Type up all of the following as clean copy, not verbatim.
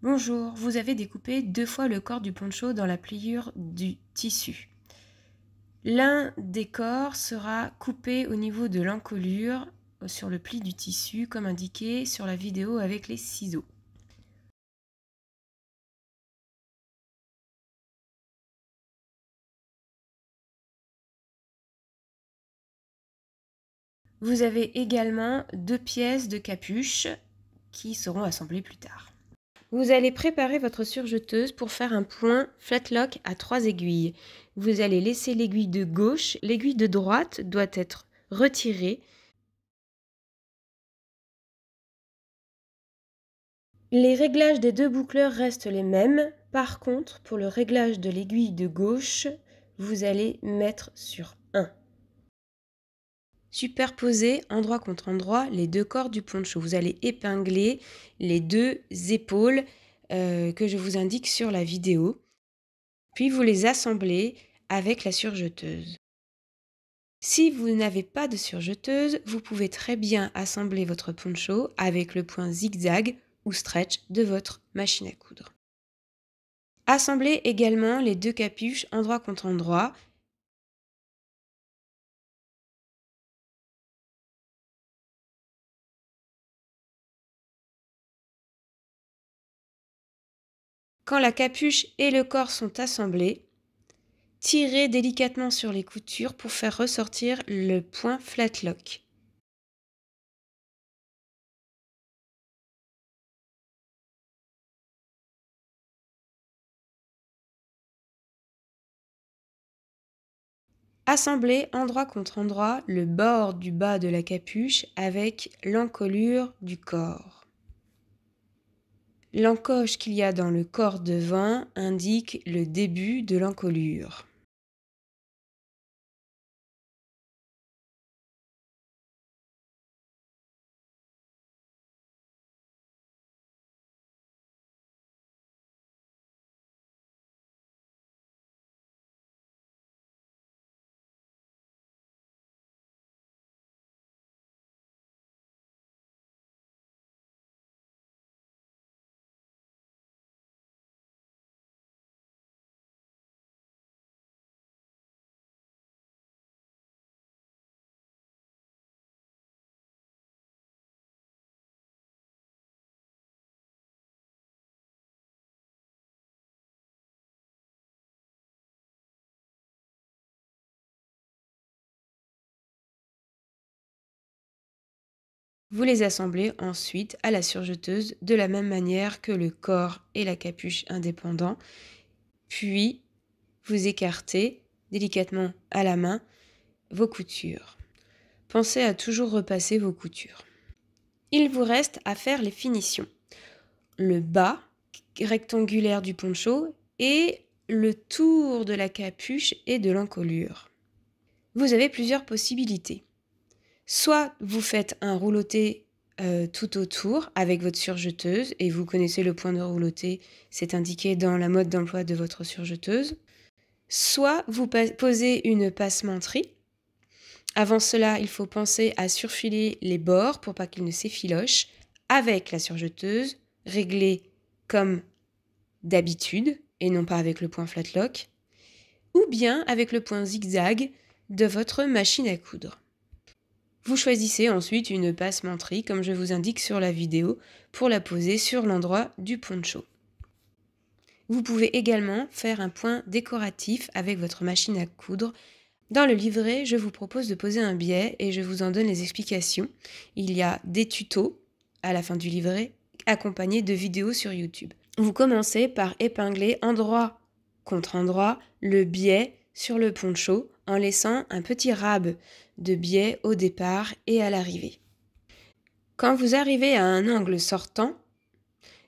Bonjour, vous avez découpé 2 fois le corps du poncho dans la pliure du tissu. L'un des corps sera coupé au niveau de l'encolure sur le pli du tissu comme indiqué sur la vidéo avec les ciseaux. Vous avez également 2 pièces de capuche qui seront assemblées plus tard. Vous allez préparer votre surjeteuse pour faire un point flatlock à 3 aiguilles. Vous allez laisser l'aiguille de gauche, l'aiguille de droite doit être retirée. Les réglages des 2 boucleurs restent les mêmes. Par contre, pour le réglage de l'aiguille de gauche, vous allez mettre sur 1. Superposez endroit contre endroit les 2 corps du poncho. Vous allez épingler les 2 épaules que je vous indique sur la vidéo. Puis vous les assemblez avec la surjeteuse. Si vous n'avez pas de surjeteuse, vous pouvez très bien assembler votre poncho avec le point zigzag ou stretch de votre machine à coudre. Assemblez également les 2 capuches endroit contre endroit. Quand la capuche et le corps sont assemblés, tirez délicatement sur les coutures pour faire ressortir le point flatlock. Assemblez endroit contre endroit le bord du bas de la capuche avec l'encolure du corps. L'encoche qu'il y a dans le corps devant indique le début de l'encolure. Vous les assemblez ensuite à la surjeteuse de la même manière que le corps et la capuche indépendants, puis vous écartez délicatement à la main vos coutures. Pensez à toujours repasser vos coutures. Il vous reste à faire les finitions. Le bas rectangulaire du poncho et le tour de la capuche et de l'encolure. Vous avez plusieurs possibilités. Soit vous faites un rouloté tout autour avec votre surjeteuse et vous connaissez le point de rouloté, c'est indiqué dans la mode d'emploi de votre surjeteuse. Soit vous posez une passementerie. Avant cela, il faut penser à surfiler les bords pour pas qu'ils ne s'effilochent avec la surjeteuse, réglée comme d'habitude et non pas avec le point flatlock, ou bien avec le point zigzag de votre machine à coudre. Vous choisissez ensuite une passementerie comme je vous indique sur la vidéo pour la poser sur l'endroit du poncho. Vous pouvez également faire un point décoratif avec votre machine à coudre. Dans le livret, je vous propose de poser un biais et je vous en donne les explications. Il y a des tutos à la fin du livret accompagnés de vidéos sur YouTube. Vous commencez par épingler endroit contre endroit le biais sur le poncho en laissant un petit rab de biais au départ et à l'arrivée. Quand vous arrivez à un angle sortant,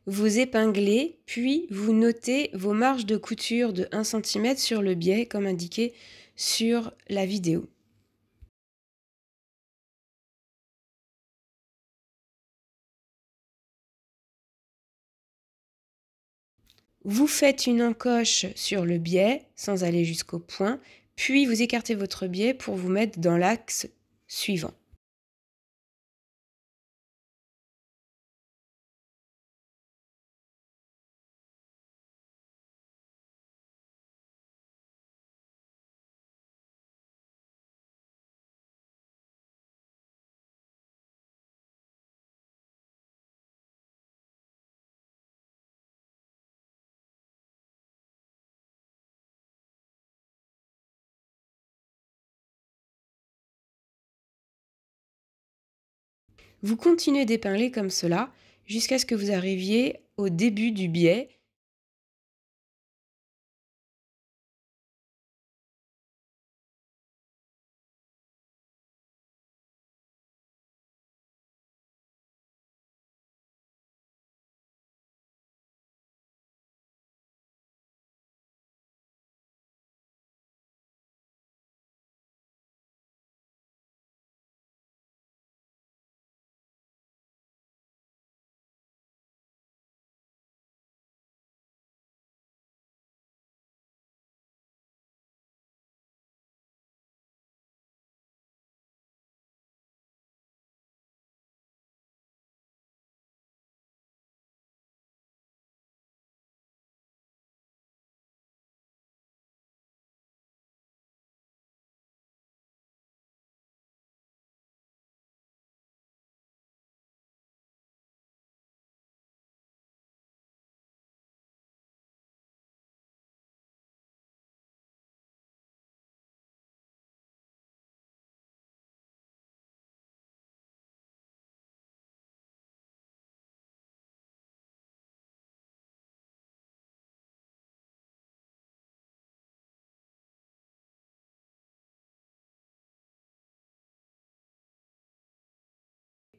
vous épinglez puis vous notez vos marges de couture de 1 cm sur le biais comme indiqué sur la vidéo. Vous faites une encoche sur le biais sans aller jusqu'au point, puis vous écartez votre biais pour vous mettre dans l'axe suivant. Vous continuez d'épingler comme cela jusqu'à ce que vous arriviez au début du biais.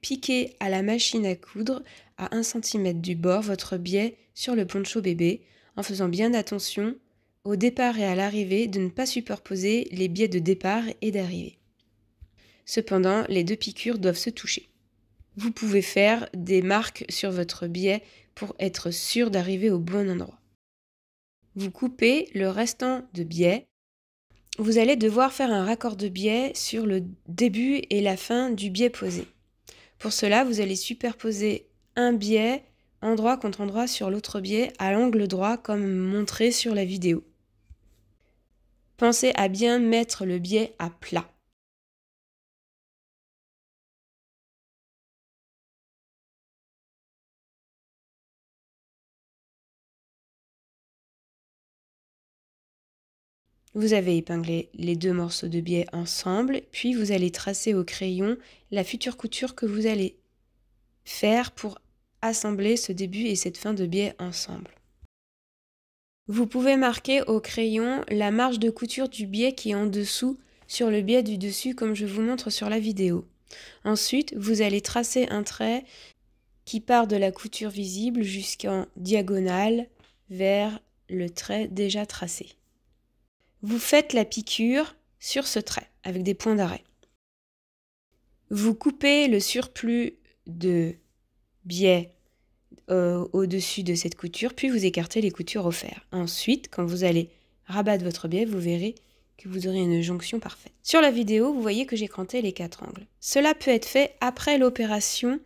Piquez à la machine à coudre à 1 cm du bord votre biais sur le poncho bébé en faisant bien attention au départ et à l'arrivée de ne pas superposer les biais de départ et d'arrivée. Cependant, les deux piqûres doivent se toucher. Vous pouvez faire des marques sur votre biais pour être sûr d'arriver au bon endroit. Vous coupez le restant de biais. Vous allez devoir faire un raccord de biais sur le début et la fin du biais posé. Pour cela, vous allez superposer un biais endroit contre endroit sur l'autre biais à l'angle droit comme montré sur la vidéo. Pensez à bien mettre le biais à plat. Vous avez épinglé les deux morceaux de biais ensemble, puis vous allez tracer au crayon la future couture que vous allez faire pour assembler ce début et cette fin de biais ensemble. Vous pouvez marquer au crayon la marge de couture du biais qui est en dessous sur le biais du dessus comme je vous montre sur la vidéo. Ensuite, vous allez tracer un trait qui part de la couture visible jusqu'en diagonale vers le trait déjà tracé. Vous faites la piqûre sur ce trait avec des points d'arrêt. Vous coupez le surplus de biais au-dessus de cette couture, puis vous écartez les coutures au fer. Ensuite, quand vous allez rabattre votre biais, vous verrez que vous aurez une jonction parfaite. Sur la vidéo, vous voyez que j'ai cranté les 4 angles. Cela peut être fait après l'opération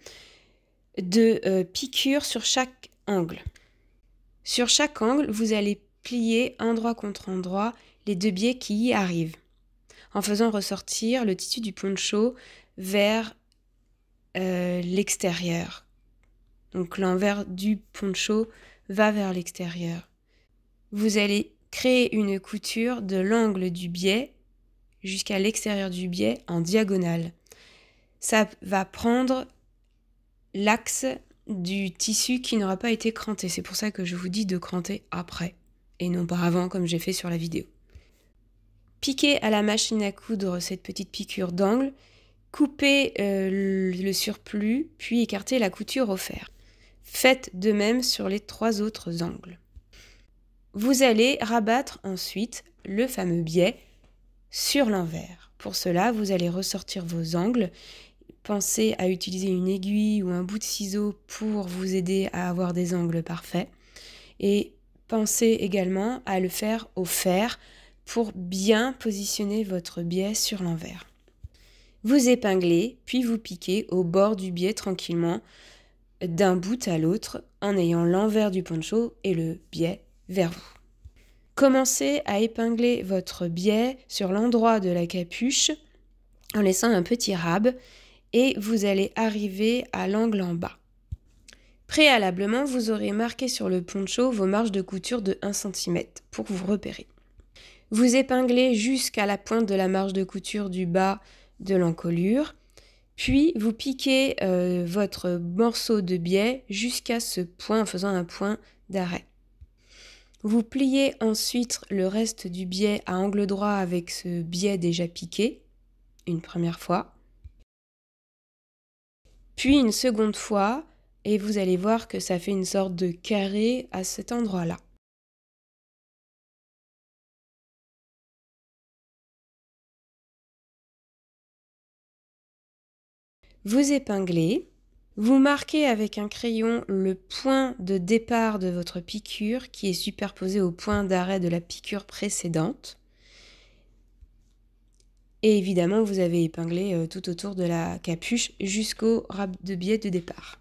de piqûre sur chaque angle. Sur chaque angle, vous allez plier endroit contre endroit les deux biais qui y arrivent, en faisant ressortir le tissu du poncho vers l'extérieur. Donc l'envers du poncho va vers l'extérieur. Vous allez créer une couture de l'angle du biais jusqu'à l'extérieur du biais en diagonale. Ça va prendre l'axe du tissu qui n'aura pas été cranté. C'est pour ça que je vous dis de cranter après et non pas avant comme j'ai fait sur la vidéo. Piquez à la machine à coudre cette petite piqûre d'angle, coupez le surplus, puis écartez la couture au fer. Faites de même sur les 3 autres angles. Vous allez rabattre ensuite le fameux biais sur l'envers. Pour cela, vous allez ressortir vos angles. Pensez à utiliser une aiguille ou un bout de ciseau pour vous aider à avoir des angles parfaits. Et pensez également à le faire au fer pour bien positionner votre biais sur l'envers. Vous épinglez, puis vous piquez au bord du biais tranquillement d'un bout à l'autre en ayant l'envers du poncho et le biais vers vous. Commencez à épingler votre biais sur l'endroit de la capuche en laissant un petit rab et vous allez arriver à l'angle en bas. Préalablement, vous aurez marqué sur le poncho vos marges de couture de 1 cm pour vous repérer. Vous épinglez jusqu'à la pointe de la marge de couture du bas de l'encolure, Puis vous piquez votre morceau de biais jusqu'à ce point en faisant un point d'arrêt. Vous pliez ensuite le reste du biais à angle droit avec ce biais déjà piqué, une première fois, puis une seconde fois, et vous allez voir que ça fait une sorte de carré à cet endroit-là. Vous épinglez, vous marquez avec un crayon le point de départ de votre piqûre qui est superposé au point d'arrêt de la piqûre précédente. Et évidemment, vous avez épinglé tout autour de la capuche jusqu'au râpe de biais de départ.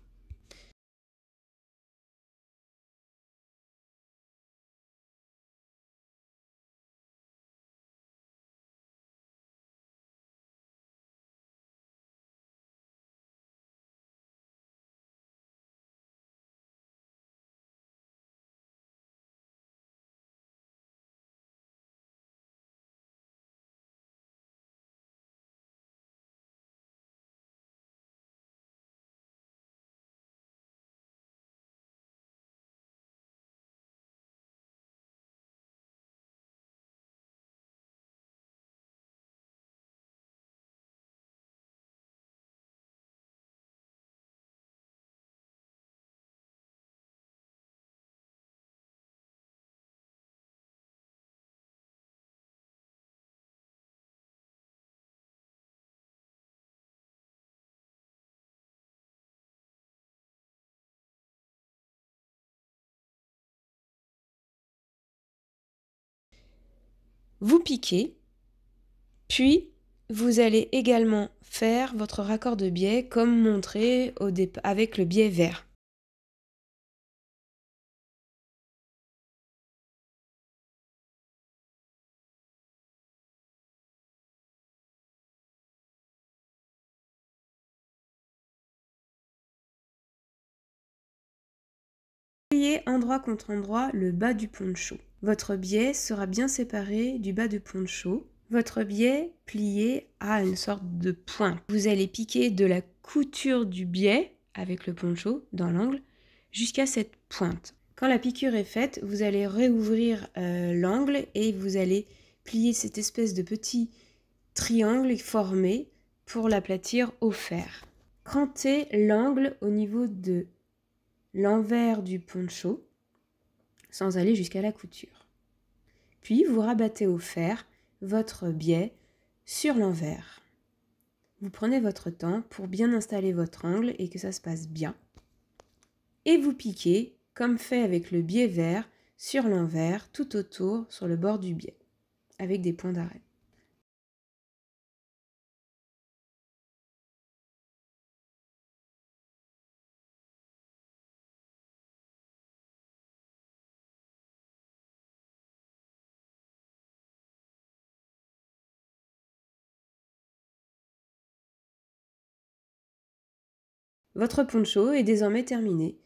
Vous piquez, puis vous allez également faire votre raccord de biais comme montré avec le biais vert. Pliez endroit contre endroit le bas du poncho. Votre biais sera bien séparé du bas du poncho. Votre biais plié à une sorte de pointe. Vous allez piquer de la couture du biais avec le poncho dans l'angle jusqu'à cette pointe. Quand la piqûre est faite, vous allez réouvrir l'angle et vous allez plier cette espèce de petit triangle formé pour l'aplatir au fer. Crantez l'angle au niveau de l'envers du poncho sans aller jusqu'à la couture. Puis vous rabattez au fer votre biais sur l'envers. Vous prenez votre temps pour bien installer votre angle et que ça se passe bien. Et vous piquez, comme fait avec le biais vert, sur l'envers tout autour sur le bord du biais, avec des points d'arrêt. Votre poncho est désormais terminé.